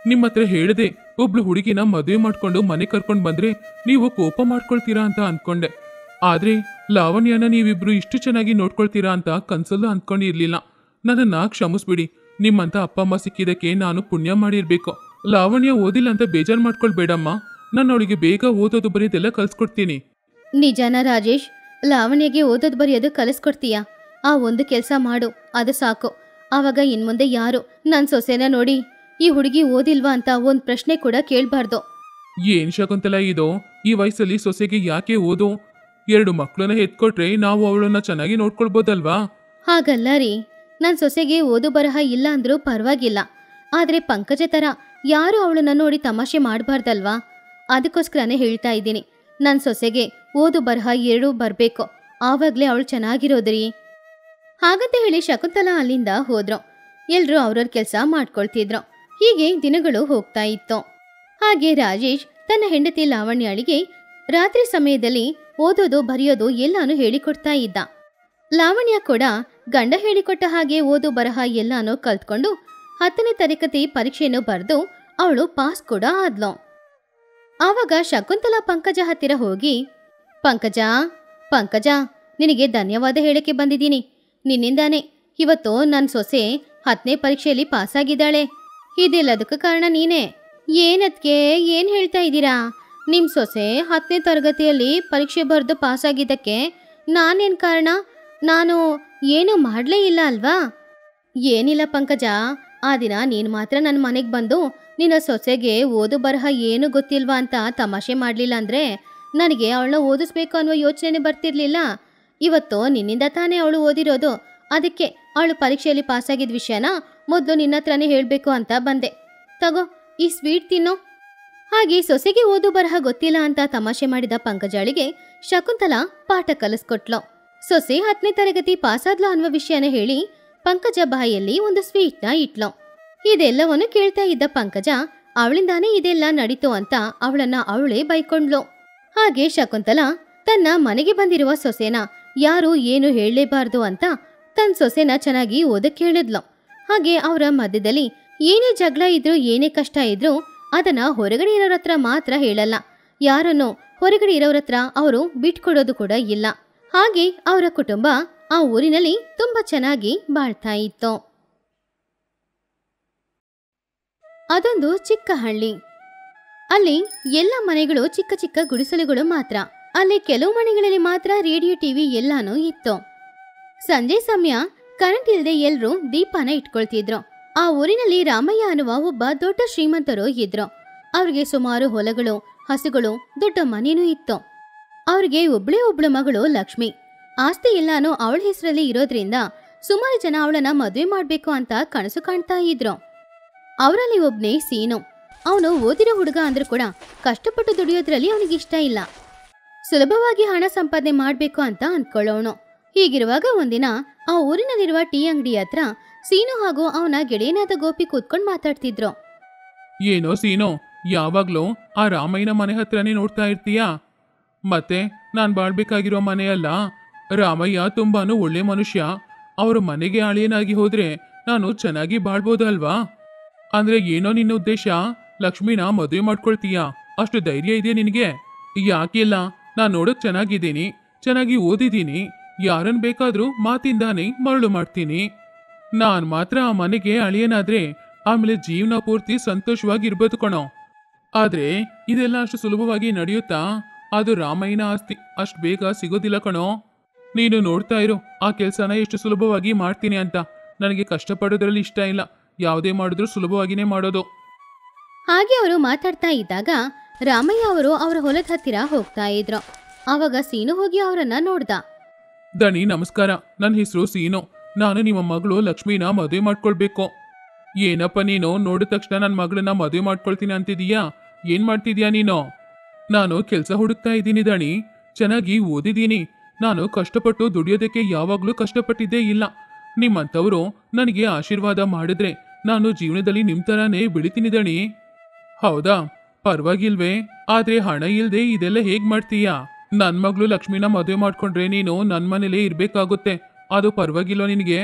ನಿಮ್ಮ ಹತ್ರ ಹೇಳ್ದೆ ಒಬ್ಳು ಹುಡುಗಿನ ಮದುವೆ ಮಾಡ್ಕೊಂಡು ಮನೆ ಕರ್ಕೊಂಡ್ ಬಂದ್ರೆ ನೀವು ಕೋಪ ಮಾಡ್ಕೊಳ್ತೀರಾ ಅಂತ ಅನ್ಕೊಂಡೆ. ಆದ್ರೆ ಲಾವಣ್ಯನ ನೀವಿಬ್ರು ಇಷ್ಟು ಚೆನ್ನಾಗಿ ನೋಡ್ಕೊಳ್ತೀರಾ ಅಂತ ಕನ್ಸಲ್ಲೂ ಅನ್ಕೊಂಡಿರ್ಲಿಲ್ಲ. ನನ್ನನ್ನ ಕ್ಷಮಿಸ್ಬಿಡಿ. ನಿಮ್ಮಂತ ಅಪ್ಪ ಅಮ್ಮ ಸಿಕ್ಕಿದಕ್ಕೆ ನಾನು ಪುಣ್ಯ ಮಾಡಿರ್ಬೇಕು. ಲಾವಣ್ಯ ಓದಿಲ್ಲ ಅಂತ ಬೇಜಾರು ಮಾಡ್ಕೊಳ್ಬೇಡಮ್ಮ. ನಾನು ಅವಳಿಗೆ ಬೇಗ ಓದೋದು ಬರೆಯೋದೆಲ್ಲ ಕಲ್ಸ್ಕೊಡ್ತೀನಿ. ನಿಜಾನ ರಾಜೇಶ್? ಲಾವಣ್ಯಗೆ ಓದೋದು ಬರೆಯೋದು ಕಲಿಸ್ಕೊಡ್ತೀಯಾ? ಆ ಒಂದು ಕೆಲಸ ಮಾಡು, ಅದು ಸಾಕು. ಆವಾಗ ಇನ್ಮುಂದೆ ಯಾರು ನನ್ನ ಸೊಸೆನ ನೋಡಿ ಈ ಹುಡುಗಿ ಓದಿಲ್ವಾ ಅಂತ ಒಂದ್ ಪ್ರಶ್ನೆ ಕೂಡ ಕೇಳ್ಬಾರ್ದು. ಏನ್ ಶಕುಂತಲಾ ಇದು? ಈ ವಯಸ್ಸಲ್ಲಿ ಸೊಸೆಗೆ ಯಾಕೆ ಓದು? 2 ಮಕ್ಕಳನ್ನ ಎತ್ಕೊಟ್ರೆ ನಾವು ಅವಳನ್ನ ಚೆನ್ನಾಗಿ ನೋಡ್ಕೊಳ್ಬೋದಲ್ವಾ? ಹಾಗಲ್ಲ ರೀ, ನನ್ನ ಸೊಸೆಗೆ ಓದು ಬರಹ ಇಲ್ಲ ಅಂದ್ರೂ ಪರವಾಗಿಲ್ಲ. ಆದ್ರೆ ಪಂಕಜ ತರ ಯಾರು ಅವಳನ್ನ ನೋಡಿ ತಮಾಷೆ ಮಾಡಬಾರ್ದಲ್ವಾ? ಅದಕ್ಕೋಸ್ಕರನೇ ಹೇಳ್ತಾ ಇದ್ದೀನಿ, ನನ್ನ ಸೊಸೆಗೆ ಓದು ಬರಹ 2 ಬರಬೇಕು. ಆವಾಗ್ಲೇ ಅವಳು ಚೆನ್ನಾಗಿರೋದ್ರಿ. ಹಾಗಂತ ಹೇಳಿ ಶಕುಂತಲಾ ಅಲ್ಲಿಂದ ಹೋದ್ರು. ಎಲ್ರೂ ಅವ್ರವ್ರ ಕೆಲಸ ಮಾಡ್ಕೊಳ್ತಿದ್ರು. ಹೀಗೆ ದಿನಗಳು ಹೋಗ್ತಾ ಇತ್ತು. ಹಾಗೆ ರಾಜೇಶ್ ತನ್ನ ಹೆಂಡತಿ ಲಾವಣ್ಯಾಳಿಗೆ ರಾತ್ರಿ ಸಮಯದಲ್ಲಿ ಓದೋದು ಬರೆಯೋದು ಎಲ್ಲಾನು ಹೇಳಿಕೊಡ್ತಾ ಇದ್ದ. ಲಾವಣ್ಯ ಕೂಡ ಗಂಡ ಹೇಳಿಕೊಟ್ಟ ಹಾಗೆ ಓದು ಬರಹ ಎಲ್ಲಾನು ಕಲ್ತ್ಕೊಂಡು 10ನೇ ತರಗತಿ ಪರೀಕ್ಷೆಯನ್ನು ಬರೆದು ಅವಳು ಪಾಸ್ ಕೂಡ ಆದ್ಲು. ಆವಾಗ ಶಕುಂತಲಾ ಪಂಕಜ ಹತ್ತಿರ ಹೋಗಿ, ಪಂಕಜ, ನಿನಗೆ ಧನ್ಯವಾದ ಹೇಳಕ್ಕೆ ಬಂದಿದ್ದೀನಿ. ನಿನ್ನಿಂದಾನೆ ಇವತ್ತು ನನ್ನ ಸೊಸೆ 10ನೇ ಪರೀಕ್ಷೆಯಲ್ಲಿ ಪಾಸಾಗಿದ್ದಾಳೆ. ಇದೆಲ್ಲದಕ್ಕೂ ಕಾರಣ ನೀನೇ. ಏನದ್ಕೆ ಏನ್ ಹೇಳ್ತಾ ಇದ್ದೀರಾ? ನಿಮ್ ಸೊಸೆ 10ನೇ ತರಗತಿಯಲ್ಲಿ ಪರೀಕ್ಷೆ ಬರೆದು ಪಾಸಾಗಿದ್ದಕ್ಕೆ ನಾನೇನ್ ಕಾರಣ? ನಾನು ಏನು ಮಾಡಲೇ ಇಲ್ಲ ಅಲ್ವಾ? ಏನಿಲ್ಲ ಪಂಕಜ, ಆ ದಿನ ನೀನು ಮಾತ್ರ ನನ್ನ ಮನೆಗೆ ಬಂದು ನಿನ್ನ ಸೊಸೆಗೆ ಓದು ಬರಹ ಏನು ಗೊತ್ತಿಲ್ವಾ ಅಂತ ತಮಾಷೆ ಮಾಡಲಿಲ್ಲ ಅಂದ್ರೆ ನನಗೆ ಅವಳನ್ನ ಓದಿಸ್ಬೇಕು ಅನ್ನೋ ಯೋಚನೆ ಬರ್ತಿರ್ಲಿಲ್ಲ. ಇವತ್ತು ನಿನ್ನಿಂದ ತಾನೇ ಅವಳು ಓದಿರೋದು. ಅದಕ್ಕೆ ಅವಳು ಪರೀಕ್ಷೆಯಲ್ಲಿ ಪಾಸಾಗಿದ್ದ ವಿಷಯನ ಮೊದಲು ನಿನ್ನ ಹತ್ರನೇ ಹೇಳಬೇಕು ಅಂತ ಬಂದೆ. ತಗೋ ಈ ಸ್ವೀಟ್ ತಿನ್ನೋ. ಹಾಗೆ ಸೊಸೆಗೆ ಓದು ಬರಹ ಗೊತ್ತಿಲ್ಲ ಅಂತ ತಮಾಷೆ ಮಾಡಿದ ಪಂಕಜಾಳಿಗೆ ಶಕುಂತಲಾ ಪಾಠ ಕಲಿಸ್ಕೊಟ್ಲು. ಸೊಸೆ 10ನೇ ತರಗತಿ ಪಾಸಾದ್ಲು ಅನ್ನುವ ವಿಷಯನ ಹೇಳಿ ಪಂಕಜ ಬಾಯಲ್ಲಿ ಒಂದು ಸ್ವೀಟ್ನ ಇಟ್ಲು. ಇದೆಲ್ಲವನ್ನು ಕೇಳ್ತಾ ಇದ್ದ ಪಂಕಜ ಅವಳಿಂದಾನೇ ಇದೆಲ್ಲ ನಡೀತು ಅಂತ ಅವಳನ್ನ ಅವಳೇ ಬೈಕೊಂಡ್ಲು. ಹಾಗೆ ಶಕುಂತಲಾ ತನ್ನ ಮನೆಗೆ ಬಂದಿರುವ ಸೊಸೆನ ಯಾರು ಏನು ಹೇಳಲೇಬಾರ್ದು ಅಂತ ತನ್ನ ಸೊಸೆನ ಚೆನ್ನಾಗಿ ಓದಕ್ಕೆ ಹೇಳಿದ್ಲು. ಹಾಗೆ ಅವರ ಮಧ್ಯದಲ್ಲಿ ಏನೇ ಜಗಳ ಇದ್ರೂ ಏನೇ ಕಷ್ಟ ಇದ್ರೂ ಅದನ್ನ ಹೊರಗಡೆ ಇರೋರ ಹತ್ರ ಮಾತ್ರ ಹೇಳಲ್ಲ. ಯಾರನ್ನು ಹೊರಗಡೆ ಇರೋರ ಹತ್ರ ಅವರು ಬಿಟ್ಕೊಡೋದು ಕೂಡ ಇಲ್ಲ. ಹಾಗೆ ಅವರ ಕುಟುಂಬ ಆ ಊರಿನಲ್ಲಿ ತುಂಬಾ ಚೆನ್ನಾಗಿ ಬಾಳ್ತಾ ಇತ್ತು. ಅದೊಂದು ಚಿಕ್ಕ ಹಳ್ಳಿ. ಅಲ್ಲಿ ಎಲ್ಲ ಮನೆಗಳು ಚಿಕ್ಕ ಚಿಕ್ಕ ಗುಡಿಸಲುಗಳು ಮಾತ್ರ. ಅಲ್ಲಿ ಕೆಲವು ಮನೆಗಳಲ್ಲಿ ಮಾತ್ರ ರೇಡಿಯೋ ಟಿವಿ ಎಲ್ಲಾನು ಇತ್ತು. ಸಂಜೆ ಸಮಯ ಕರೆಂಟ್ ಇಲ್ಲದೆ ಎಲ್ರೂ ದೀಪನ ಇಟ್ಕೊಳ್ತಿದ್ರು. ಆ ಊರಿನಲ್ಲಿ ರಾಮಯ್ಯ ಅನ್ನುವ ಒಬ್ಬ ದೊಡ್ಡ ಶ್ರೀಮಂತರು ಇದ್ರು. ಅವ್ರಿಗೆ ಸುಮಾರು ಹೊಲಗಳು, ಹಸುಗಳು, ದೊಡ್ಡ ಮನೇನೂ ಇತ್ತು. ಅವ್ರಿಗೆ ಒಬ್ಳು ಮಗಳು ಲಕ್ಷ್ಮಿ. ಆಸ್ತಿ ಎಲ್ಲಾನು ಅವಳ ಹೆಸರಲ್ಲಿ ಇರೋದ್ರಿಂದ ಸುಮಾರು ಜನ ಅವಳನ್ನ ಮದುವೆ ಮಾಡ್ಬೇಕು ಅಂತ ಕನಸು ಕಾಣ್ತಾ ಇದ್ರು. ಅವರಲ್ಲಿ ಒಬ್ನೇ ಸೀನು. ಅವನು ಓದಿರೋ ಹುಡುಗ ಅಂದ್ರೂ ಕೂಡ ಕಷ್ಟಪಟ್ಟು ದುಡಿಯೋದ್ರಲ್ಲಿ ಅವನಿಗಿಷ್ಟ ಇಲ್ಲ. ಸುಲಭವಾಗಿ ಹಣ ಸಂಪಾದನೆ ಮಾಡ್ಬೇಕು ಅಂತ ಅನ್ಕೊಳ್ಳೋನು. ಹೀಗಿರುವಾಗ ಒಂದಿನ ಆ ಊರಿನಲ್ಲಿರುವ ಟೀ ಅಂಗಡಿ ಹತ್ರ ಸೀನು ಹಾಗೂ ಅವನ ಗೆಳೆಯನಾದ ಗೋಪಿ ಕೂತ್ಕೊಂಡು ಮಾತಾಡ್ತಿದ್ರು. ಏನೋ ಸೀನು, ಯಾವಾಗ್ಲೂ ಆ ರಾಮಯ್ಯನ ಮನೆ ಹತ್ರನೇ ನೋಡ್ತಾ ಇರ್ತೀಯಾ? ಮತ್ತೆ ನಾನ್ ಬಾಳ್ಬೇಕಾಗಿರೋ ಮನೆ ಅಲ್ಲ. ರಾಮಯ್ಯ ತುಂಬಾನು ಒಳ್ಳೆ ಮನುಷ್ಯ. ಅವ್ರ ಮನೆಗೆ ಅಳಿಯನಾಗಿ ಹೋದ್ರೆ ನಾನು ಚೆನ್ನಾಗಿ ಬಾಳ್ಬೋದಲ್ವಾ? ಅಂದ್ರೆ ಏನೋ ನಿನ್ನ ಉದ್ದೇಶ? ಲಕ್ಷ್ಮಿನ ಮದುವೆ ಮಾಡ್ಕೊಳ್ತೀಯಾ? ಅಷ್ಟು ಧೈರ್ಯ ಇದೆಯಾ ನಿನಗೆ? ಯಾಕಿಲ್ಲ, ನಾನು ನೋಡಕ್ ಚೆನ್ನಾಗಿದ್ದೀನಿ, ಚೆನ್ನಾಗಿ ಓದಿದ್ದೀನಿ, ಯಾರನ್ ಬೇಕಾದ್ರೂ ಮಾತಿಂದಾನೆ ಮರಳು ಮಾಡ್ತೀನಿ. ನಾನ್ ಮಾತ್ರ ಆ ಮನೆಗೆ ಅಳಿಯನಾದ್ರೆ ಆಮೇಲೆ ಜೀವನ ಪೂರ್ತಿ ಸಂತೋಷವಾಗಿರ್ಬೋದು ಕಣೋ. ಆದ್ರೆ ಇದೆಲ್ಲ ಅಷ್ಟು ಸುಲಭವಾಗಿ ನಡೆಯುತ್ತಾ? ಅದು ರಾಮಯ್ಯನ ಆಸ್ತಿ, ಅಷ್ಟು ಬೇಗ ಸಿಗೋದಿಲ್ಲ ಕಣೋ. ನೀನು ನೋಡ್ತಾ ಇರೋ ಆ ಕೆಲಸನ ಎಷ್ಟು ಸುಲಭವಾಗಿ ಮಾಡ್ತೀನಿ ಅಂತ. ನನಗೆ ಕಷ್ಟಪಡೋದ್ರಲ್ಲಿ ಇಷ್ಟ ಇಲ್ಲ. ಯಾವುದೇ ಮಾಡಿದ್ರೂ ಸುಲಭವಾಗಿನೇ ಮಾಡೋದು. ಹಾಗೆ ಅವರು ಮಾತಾಡ್ತಾ ಇದ್ದಾಗ ರಾಮಯ್ಯ ಅವರು ಅವರ ಹೊಲದ ಹತ್ತಿರ ಹೋಗ್ತಾ ಇದ್ರು. ಆವಾಗ ಸೀನು ಹೋಗಿ ಅವರನ್ನ ನೋಡ್ದ. ದಣಿ ನಮಸ್ಕಾರ, ನನ್ನ ಹೆಸರು ಸೀನು. ನಾನು ನಿಮ್ಮ ಮಗಳು ಲಕ್ಷ್ಮಿನ ಮದುವೆ ಮಾಡ್ಕೊಳ್ಬೇಕು. ಏನಪ್ಪ ನೀನು ನೋಡಿದ ತಕ್ಷಣ ನನ್ನ ಮಗಳನ್ನ ಮದುವೆ ಮಾಡ್ಕೊಳ್ತೀನಿ ಅಂತಿದೀಯಾ? ಏನ್ ಮಾಡ್ತಿದ್ಯಾ ನೀನು? ನಾನು ಕೆಲಸ ಹುಡುಕ್ತಾ ಇದ್ದೀನಿ ದಣಿ. ಚೆನ್ನಾಗಿ ಓದಿದ್ದೀನಿ. ನಾನು ಕಷ್ಟಪಟ್ಟು ದುಡಿಯೋದಕ್ಕೆ ಯಾವಾಗ್ಲೂ ಕಷ್ಟಪಟ್ಟಿದ್ದೇ ಇಲ್ಲ. ನಿಮ್ಮಂಥವ್ರು ನನಗೆ ಆಶೀರ್ವಾದ ಮಾಡಿದ್ರೆ ನಾನು ಜೀವನದಲ್ಲಿ ನಿಮ್ ತರಾನೇ ಬೆಳಿತೀನಿ ದಣಿ. ಹೌದಾ? ಪರವಾಗಿಲ್ವೇ? ಆದ್ರೆ ಹಣ ಇಲ್ದೆ ಇದೆಲ್ಲ ಹೇಗ್ ಮಾಡ್ತೀಯಾ? ನನ್ ಮಗಳು ಲಕ್ಷ್ಮಿನ ಮದುವೆ ಮಾಡ್ಕೊಂಡ್ರೆ ನೀನು ನನ್ ಮನೇಲೇ ಇರ್ಬೇಕಾಗುತ್ತೆ. ಅದು ಪರವಾಗಿಲ್ವ ನಿನಗೆ?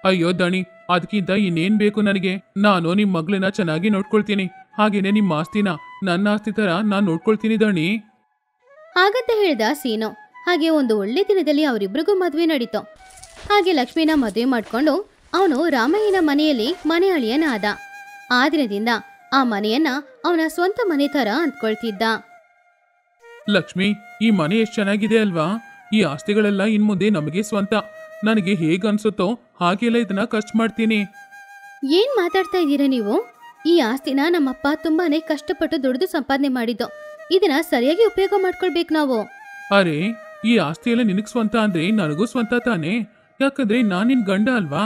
ಅಯ್ಯೋ ದಣಿ, ಅದಕ್ಕಿಂತ ಇನ್ನೇನ್ ಬೇಕು ನನಗೆ? ನಾನು ನಿಮ್ ಮಗಳನ್ನ ಚೆನ್ನಾಗಿ ನೋಡ್ಕೊಳ್ತೀನಿ. ಹಾಗೇನೆ ನಿಮ್ಮ ಆಸ್ತಿನ ನನ್ನ ಆಸ್ತಿ ತರ ನಾನ್ ನೋಡ್ಕೊಳ್ತೀನಿ ದಣಿ. ಹಾಗಂತ ಹೇಳ್ದ ಸೀನು. ಹಾಗೆ ಒಂದು ಒಳ್ಳೆ ದಿನದಲ್ಲಿ ಅವರಿಬ್ರಿಗೂ ಮದುವೆ ನಡೀತು. ಹಾಗೆ ಲಕ್ಷ್ಮಿನ ಮದುವೆ ಮಾಡ್ಕೊಂಡು ಅವನು ರಾಮಯ್ಯನ ಮನೆಯಲ್ಲಿ ಮನೆ ಅಳಿಯನಾದ. ಆ ದಿನದಿಂದ ಆ ಮನೆಯನ್ನ ಅವನ ಸ್ವಂತ ಮನೆ ತರ ಅಂದ್ಕೊಳ್ತಿದ್ದ. ಲಕ್ಷ್ಮಿ, ಈ ಮನೆ ಎಷ್ಟು ಚೆನ್ನಾಗಿದೆ ಅಲ್ವಾ? ಈ ಆಸ್ತಿಗಳೆಲ್ಲ ಇನ್ಮುಂದೆ ನಮಗೆ ಸ್ವಂತ. ನನಗೆ ಹೇಗ್ ಅನ್ಸುತ್ತೋ ಹಾಗೆಲ್ಲ ಇದನ್ನ ಖರ್ಚು ಮಾಡ್ತೀನಿ. ಏನ್ ಮಾತಾಡ್ತಾ ಇದ್ದೀರಾ ನೀವು? ಈ ಆಸ್ತಿನ ನಮ್ಮಪ್ಪ ತುಂಬಾನೇ ಕಷ್ಟಪಟ್ಟು ದುಡಿದು ಸಂಪಾದನೆ ಮಾಡಿದ್ದು. ಇದನ್ನ ಸರಿಯಾಗಿ ಉಪಯೋಗ ಮಾಡ್ಕೊಳ್ಬೇಕು ನಾವು. ಅರೆ, ಈ ಆಸ್ತಿ ಎಲ್ಲ ನಿನಗ್ ಸ್ವಂತ ಅಂದ್ರೆ ನನಗೂ ಸ್ವಂತ ತಾನೆ? ಯಾಕಂದ್ರೆ ನಾನ್ ನಿನ್ ಗಂಡ ಅಲ್ವಾ?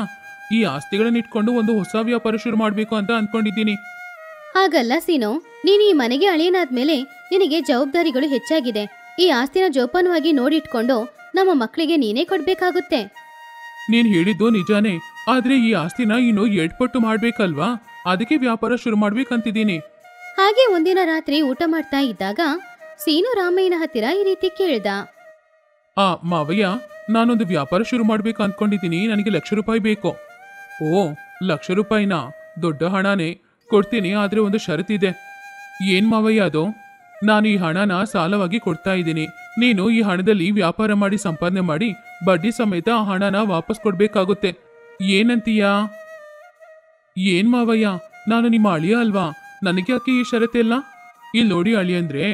ಈ ಆಸ್ತಿಗಳನ್ನ ಇಟ್ಕೊಂಡು ಒಂದು ಹೊಸ ವ್ಯಾಪಾರ ಶುರು ಮಾಡ್ಬೇಕು ಅಂತ ಅನ್ಕೊಂಡಿದ್ದೀನಿ. ಹಾಗಲ್ಲ ಸೀನು, ನೀನು ಈ ಮನೆಗೆ ಅಳಿಯನಾದ್ಮೇಲೆ ನಿನಗೆ ಜವಾಬ್ದಾರಿಗಳು ಹೆಚ್ಚಾಗಿದೆ. ಈ ಆಸ್ತಿನ ಜೋಪಾನವಾಗಿ ನೋಡಿಟ್ಕೊಂಡು ನಮ್ಮ ಮಕ್ಕಳಿಗೆ ನೀನೇ ಕೊಡ್ಬೇಕಾಗುತ್ತೆ. ನೀನ್ ಹೇಳಿದ್ದು ನಿಜಾನೇ, ಆದ್ರೆ ಈ ಆಸ್ತಿನ ಇನ್ನು 2 ಪಟ್ಟು ಮಾಡ್ಬೇಕಲ್ವಾ? ಅದಕ್ಕೆ ವ್ಯಾಪಾರ ಶುರು ಮಾಡ್ಬೇಕಂತಿದ್ದೀನಿ. ಹಾಗೆ ಒಂದಿನ ರಾತ್ರಿ ಊಟ ಮಾಡ್ತಾ ಇದ್ದಾಗ ಸೀನು ರಾಮಯ್ಯನ ಹತ್ತಿರ ಈ ರೀತಿ ಕೇಳ್ದ. ಮಾವಯ್ಯ, ನಾನೊಂದು ವ್ಯಾಪಾರ ಶುರು ಮಾಡ್ಬೇಕು ಅನ್ಕೊಂಡಿದ್ದೀನಿ. ನನಗೆ ₹1,00,000 ಬೇಕು. ಓ, ₹1,00,000? ದೊಡ್ಡ ಹಣನೇ, ಕೊಡ್ತೀನಿ. ಆದ್ರೆ ಒಂದು ಷರತ್ತಿದೆ. ಏನ್ ಮಾವಯ್ಯ ಅದು? ನಾನು ಈ ಹಣನ ಸಾಲವಾಗಿ ಕೊಡ್ತಾ ಇದ್ದೀನಿ. ನೀನು ಈ ಹಣದಲ್ಲಿ ವ್ಯಾಪಾರ ಮಾಡಿ ಸಂಪಾದನೆ ಮಾಡಿ ಬಡ್ಡಿ ಸಮೇತ ಆ ಹಣನ ವಾಪಸ್ ಕೊಡ್ಬೇಕಾಗುತ್ತೆ. ಏನಂತೀಯಾ? ಏನ್ ಮಾವಯ್ಯ, ನಾನು ನಿಮ್ಮ ಅಳಿಯ ಅಲ್ವಾ? ನನಗೆ ಯಾಕೆ ಈ ಷರತ್ತೆಲ್ಲ? ಇಲ್ಲಿ ನೋಡಿ ಅಳಿಯಂದ್ರೆ,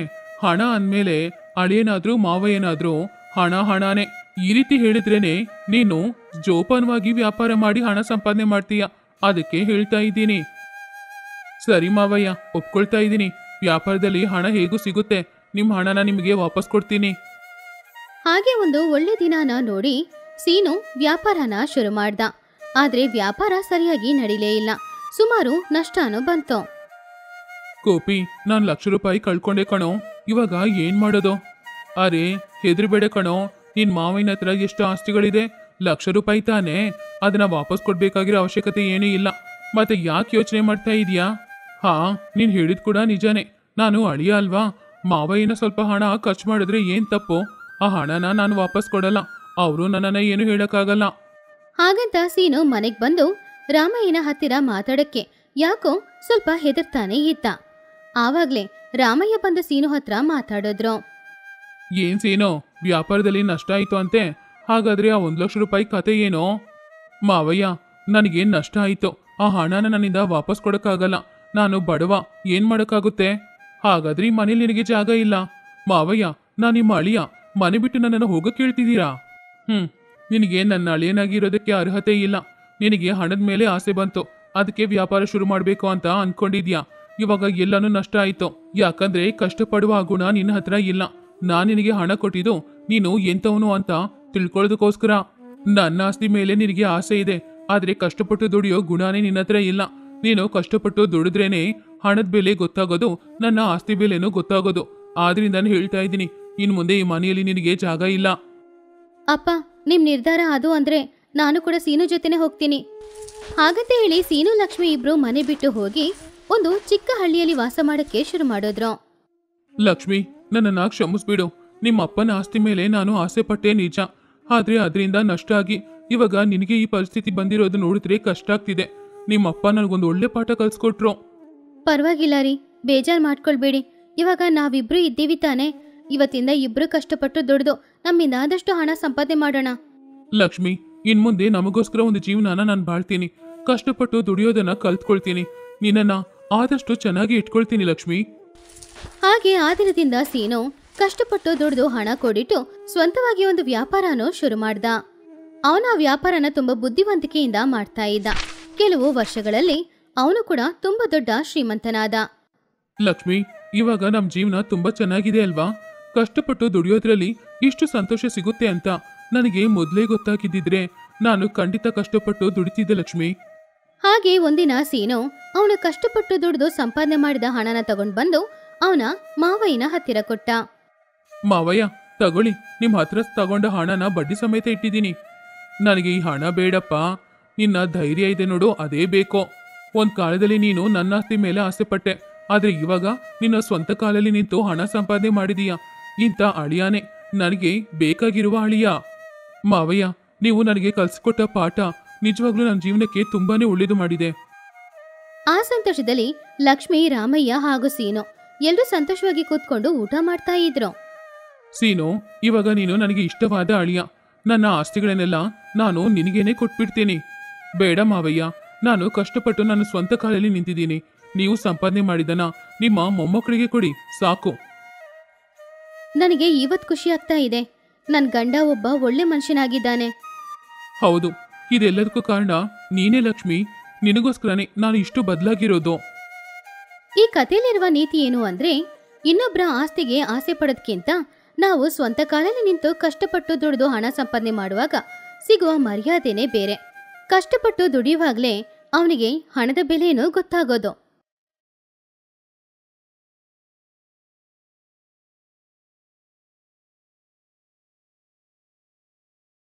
ಹಣ ಅಂದ್ಮೇಲೆ ಅಳಿಯನಾದ್ರೂ ಮಾವಯ್ಯನಾದ್ರೂ ಹಣ ಹಣನೇ. ಈ ರೀತಿ ಹೇಳಿದ್ರೇನೆ ನೀನು ಜೋಪಾನವಾಗಿ ವ್ಯಾಪಾರ ಮಾಡಿ ಹಣ ಸಂಪಾದನೆ ಮಾಡ್ತೀಯ. ಅದಕ್ಕೆ ಹೇಳ್ತಾ ಇದ್ದೀನಿ. ಸರಿ ಮಾವಯ್ಯ, ಒಪ್ಕೊಳ್ತಾ ಇದ್ದೀನಿ. ವ್ಯಾಪಾರದಲ್ಲಿ ಹಣ ಹೇಗೂ ಸಿಗುತ್ತೆ. ನಿಮ್ಮ ಹಣನ ನಿಮಗೆ ವಾಪಸ್ ಕೊಡ್ತೀನಿ. ಹಾಗೆ ಒಂದು ಒಳ್ಳೆ ದಿನಾನ ನೋಡಿ ಸೀನು ವ್ಯಾಪಾರನ ಶುರು ಮಾಡ್ದ. ಆದ್ರೆ ವ್ಯಾಪಾರ ಸರಿಯಾಗಿ ನಡಿಲೇ ಇಲ್ಲ. ಸುಮಾರು ನಷ್ಟನೂ ಬಂತು. ಗೋಪಿ, ನಾನು ₹1,00,000 ಕಳ್ಕೊಂಡೆ ಕಣೋ. ಇವಾಗ ಏನ್ ಮಾಡೋದು? ಅರೆ ಹೆದರ್ಬೇಡ ಕಣೋ, ನಿನ್ ಮಾವನ ಹತ್ರ ಎಷ್ಟು ಆಸ್ತಿಗಳಿದೆ? ₹1,00,000 ತಾನೇ, ಅದನ್ನ ವಾಪಸ್ ಕೊಡ್ಬೇಕಾಗಿರೋ ಅವಶ್ಯಕತೆ ಏನೂ ಇಲ್ಲ. ಮತ್ತೆ ಯಾಕೆ ಯೋಚನೆ ಮಾಡ್ತಾ ಇದೀಯಾ? ಹಾ, ನೀನ್ ಹೇಳಿದ್ ಕೂಡ ನಿಜಾನೇ. ನಾನು ಅಳಿಯ ಅಲ್ವಾ? ಮಾವಯ್ಯನ ಸ್ವಲ್ಪ ಹಣ ಖರ್ಚು ಮಾಡಿದ್ರೆ ಏನ್ ತಪ್ಪು? ಆ ಹಣನ ನಾನು ವಾಪಸ್ ಕೊಡಲ್ಲ. ಅವರು ನನ್ನನ್ನ ಏನು ಹೇಳಕ್ಕಾಗಲ್ಲ. ಹಾಗಂತ ಸೀನು ಮನೆಗ್ ಬಂದು ರಾಮಯ್ಯನ ಹತ್ತಿರ ಮಾತಾಡಕ್ಕೆ ಯಾಕೋ ಸ್ವಲ್ಪ ಹೆದರ್ತಾನೆ ಇದ್ದ. ಆವಾಗ್ಲೇ ರಾಮಯ್ಯ ಬಂದು ಸೀನು ಹತ್ರ ಮಾತಾಡಿದ್ರು. ಏನ್ ಸೀನೋ, ವ್ಯಾಪಾರದಲ್ಲಿ ನಷ್ಟ ಆಯ್ತು ಅಂತೆ? ಹಾಗಾದ್ರೆ ಆ ₹1,00,000 ಕತೆ ಏನೋ? ಮಾವಯ್ಯ, ನನಗೇನ್ ನಷ್ಟ ಆಯ್ತು? ಆ ಹಣನ ನನ್ನಿಂದ ವಾಪಸ್ ಕೊಡಕ್ಕಾಗಲ್ಲ. ನಾನು ಬಡವ, ಏನ್ ಮಾಡಕ್ಕಾಗುತ್ತೆ? ಹಾಗಾದ್ರೆ ಈ ಮನೇಲಿ ನಿನಗೆ ಜಾಗ ಇಲ್ಲ? ಮಾವಯ್ಯ, ನಾನು ನಿಮ್ಮ ಅಳಿಯ, ಮನೆ ಬಿಟ್ಟು ನನ್ನನ್ನು ಹೋಗಕ್ ಕೇಳ್ತಿದ್ದೀರಾ? ನಿನಗೆ ನನ್ನ ಅಳಿಯನಾಗಿರೋದಕ್ಕೆ ಅರ್ಹತೆ ಇಲ್ಲ. ನಿನಗೆ ಹಣದ ಮೇಲೆ ಆಸೆ ಬಂತು, ಅದಕ್ಕೆ ವ್ಯಾಪಾರ ಶುರು ಮಾಡ್ಬೇಕು ಅಂತ ಅನ್ಕೊಂಡಿದ್ಯಾ. ಇವಾಗ ಎಲ್ಲಾನು ನಷ್ಟ ಆಯ್ತು. ಯಾಕಂದ್ರೆ ಕಷ್ಟಪಡುವ ಗುಣ ನಿನ್ನ ಹತ್ರ ಇಲ್ಲ. ನಾನ್ ನಿನಗೆ ಹಣ ಕೊಟ್ಟಿದ್ದು ನೀನು ಎಂತವನು ಅಂತ ತಿಳ್ಕೊಳ್ಳೋದಕ್ಕೋಸ್ಕರ. ನನ್ನ ಆಸ್ತಿ ಮೇಲೆ ನಿನಗೆ ಆಸೆ ಇದೆ, ಆದ್ರೆ ಕಷ್ಟಪಟ್ಟು ದುಡಿಯೋ ಗುಣನೇ ನಿನ್ನ ಹತ್ರ ಇಲ್ಲ. ನೀನು ಕಷ್ಟಪಟ್ಟು ದುಡಿದ್ರೇನೆ ಹಣದ ಬೆಲೆ ಗೊತ್ತಾಗೋದು, ನನ್ನ ಆಸ್ತಿ ಬೆಲೆನೂ ಗೊತ್ತಾಗೋದು. ಆದ್ರಿಂದ ನಾನು ಹೇಳ್ತಾ ಇದ್ದೀನಿ, ಇನ್ ಮುಂದೆ ಈ ಮನೆಯಲ್ಲಿ ನಿನಗೆ ಜಾಗ ಇಲ್ಲ. ಅಪ್ಪ, ನಿಮ್ ನಿರ್ಧಾರ ಅದು ಅಂದ್ರೆ ನಾನು ಕೂಡ ಸೀನು ಜೊತೆನೆ ಹೋಗ್ತೀನಿ. ಹಾಗಂತ ಹೇಳಿ ಸೀನು ಲಕ್ಷ್ಮಿ ಇಬ್ರು ಮನೆ ಬಿಟ್ಟು ಹೋಗಿ ಒಂದು ಚಿಕ್ಕ ಹಳ್ಳಿಯಲ್ಲಿ ವಾಸ ಮಾಡಕ್ಕೆ ಶುರು ಮಾಡಿದ್ರು. ಲಕ್ಷ್ಮಿ, ನನ್ನನ್ನ ಕ್ಷಮಿಸ್ಬಿಡು. ನಿಮ್ಮ ಅಪ್ಪನ ಆಸ್ತಿ ಮೇಲೆ ನಾನು ಆಸೆ ಪಟ್ಟೆ ನಿಜ, ಆದ್ರೆ ಅದರಿಂದ ನಷ್ಟ ಆಗಿ ಇವಾಗ ನಿನಗೆ ಈ ಪರಿಸ್ಥಿತಿ ಬಂದಿರೋದು ನೋಡಿದ್ರೆ ಕಷ್ಟ ಆಗ್ತಿದೆ. ನಿಮ್ಮ ಅಪ್ಪ ನನಗೊಂದು ಒಳ್ಳೆ ಪಾಠ ಕಲ್ಸ್ಕೊಟ್ರು. ಪರವಾಗಿಲ್ಲ ರೀ, ಬೇಜಾರ್ ಮಾಡ್ಕೊಳ್ಬೇಡಿ. ಇವಾಗ ನಾವಿಬ್ರು ಇದ್ದೀವಿ ತಾನೆ. ಇವತ್ತಿಂದ ಇಬ್ರು ಕಷ್ಟಪಟ್ಟು ದುಡ್ದು ನಮ್ಮಿಂದ ಆದಷ್ಟು ಹಣ ಸಂಪಾದನೆ ಮಾಡೋಣ. ಲಕ್ಷ್ಮಿ, ಇನ್ ಮುಂದೆ ನಮಗೋಸ್ಕರ ಒಂದು ಜೀವನಾನ ನಾನು ಬಾಳ್ತೀನಿ. ಕಷ್ಟಪಟ್ಟು ದುಡಿಯೋದನ್ನ ಕಲ್ತ್ಕೊಳ್ತೀನಿ. ನಿನ್ನನ್ನ ಆದಷ್ಟು ಚೆನ್ನಾಗಿ ಇಟ್ಕೊಳ್ತೀನಿ ಲಕ್ಷ್ಮಿ. ಹಾಗೆ ಆ ದಿನದಿಂದ ಸೀನು ಕಷ್ಟಪಟ್ಟು ದುಡ್ದು ಹಣ ಕೊಡಿಟ್ಟು ಸ್ವಂತವಾಗಿ ಒಂದು ವ್ಯಾಪಾರನೂ ಶುರು ಮಾಡ್ದ. ಅವನ ವ್ಯಾಪಾರನ ತುಂಬಾ ಬುದ್ಧಿವಂತಿಕೆಯಿಂದ ಮಾಡ್ತಾ ಇದ್ದ. ಕೆಲವು ವರ್ಷಗಳಲ್ಲಿ ಅವನು ಕೂಡ ತುಂಬಾ ದೊಡ್ಡ ಶ್ರೀಮಂತನಾದ. ಲಕ್ಷ್ಮಿ, ಇವಾಗ ನಮ್ ಜೀವನ ತುಂಬಾ ಚೆನ್ನಾಗಿದೆ ಅಲ್ವಾ? ಕಷ್ಟಪಟ್ಟು ದುಡಿಯೋದ್ರಲ್ಲಿ ಇಷ್ಟು ಸಂತೋಷ ಸಿಗುತ್ತೆ ಅಂತ ನನಗೆ ಮೊದಲೇ ಗೊತ್ತಾಗಿದ್ದಿದ್ರೆ ನಾನು ಖಂಡಿತ ಕಷ್ಟಪಟ್ಟು ದುಡಿತಿದ್ದೆ ಲಕ್ಷ್ಮಿ. ಹಾಗೆ ಒಂದಿನ ಸೀನು ಅವನು ಕಷ್ಟಪಟ್ಟು ದುಡಿದು ಸಂಪಾದನೆ ಮಾಡಿದ ಹಣನ ತಗೊಂಡ್ ಬಂದು ಅವನ ಮಾವಯ್ಯನ ಹತ್ತಿರ ಕೊಟ್ಟ. ಮಾವಯ್ಯ, ತಗೊಳ್ಳಿ, ನಿಮ್ ಹತ್ರ ತಗೊಂಡ ಹಣನ ಬಡ್ಡಿ ಸಮೇತ ಇಟ್ಟಿದ್ದೀನಿ. ನನಗೆ ಈ ಹಣ ಬೇಡಪ್ಪ. ನಿನ್ನ ಧೈರ್ಯ ಇದೆ ನೋಡು, ಅದೇ ಬೇಕೋ. ಒಂದ್ ಕಾಲದಲ್ಲಿ ನೀನು ನನ್ನ ಆಸ್ತಿ ಮೇಲೆ ಆಸೆ ಪಟ್ಟೆ, ಆದ್ರೆ ಇವಾಗ ನಿನ್ನ ಸ್ವಂತ ಕಾಲಲ್ಲಿ ನಿಂತು ಹಣ ಸಂಪಾದನೆ ಮಾಡಿದೀಯ. ಇಂಥ ಅಳಿಯಾನೆ ನನಗೆ ಬೇಕಾಗಿರುವ ಅಳಿಯ. ಮಾವಯ್ಯ, ನೀವು ನನಗೆ ಕಲ್ಸಿಕೊಟ್ಟ ಪಾಠ ನಿಜವಾಗ್ಲೂ ನನ್ನ ಜೀವನಕ್ಕೆ ತುಂಬಾನೇ ಒಳ್ಳೇದು ಮಾಡಿದೆ. ಆ ಸಂತೋಷದಲ್ಲಿ ಲಕ್ಷ್ಮಿ, ರಾಮಯ್ಯ ಹಾಗೂ ಸೀನು ಎಲ್ರೂ ಸಂತೋಷವಾಗಿ ಕೂತ್ಕೊಂಡು ಊಟ ಮಾಡ್ತಾ ಇದ್ರು. ಸೀನು, ಇವಾಗ ನೀನು ನನಗೆ ಇಷ್ಟವಾದ ಅಳಿಯ. ನನ್ನ ಆಸ್ತಿಗಳನ್ನೆಲ್ಲ ನಾನು ನಿನಗೇನೆ ಕೊಟ್ಬಿಡ್ತೀನಿ. ಬೇಡ ಮಾವಯ್ಯ, ನಾನು ಕಷ್ಟಪಟ್ಟು ನನ್ನ ಸ್ವಂತ ಕಾಲಲ್ಲಿ ನಿಂತಿದ್ದೀನಿ. ನೀವು ಸಂಪಾದನೆ ಮಾಡಿದನ ನಿಮ್ಮ ಮೊಮ್ಮಕ್ಕಳಿಗೆ ಕೊಡಿ, ಸಾಕು. ನನಗೆ ಇವತ್ತು ಖುಷಿ ಆಗ್ತಾ ಇದೆ. ನನ್ ಗಂಡ ಒಬ್ಬ ಒಳ್ಳೆ ಮನುಷ್ಯನಾಗಿದ್ದಾನೆ. ಹೌದು, ಇದೆಲ್ಲದಕ್ಕೂ ಕಾರಣ ನೀನೇ ಲಕ್ಷ್ಮಿ. ನಿನಗೋಸ್ಕರನೇ ನಾನು ಇಷ್ಟು ಬದಲಾಗಿರೋದು. ಈ ಕಥೆಯಲ್ಲಿರುವ ನೀತಿ ಏನು ಅಂದ್ರೆ, ಇನ್ನೊಬ್ಬರ ಆಸ್ತಿಗೆ ಆಸೆ ಪಡೋದ್ಕಿಂತ ನಾವು ಸ್ವಂತ ಕಾಲಲ್ಲಿ ನಿಂತು ಕಷ್ಟಪಟ್ಟು ದುಡಿದು ಹಣ ಸಂಪಾದನೆ ಮಾಡುವಾಗ ಸಿಗುವ ಮರ್ಯಾದೆನೇ ಬೇರೆ. ಕಷ್ಟಪಟ್ಟು ದುಡಿಯುವಾಗ್ಲೇ ಅವನಿಗೆ ಹಣದ ಬೆಲೆನೂ ಗೊತ್ತಾಗೋದು.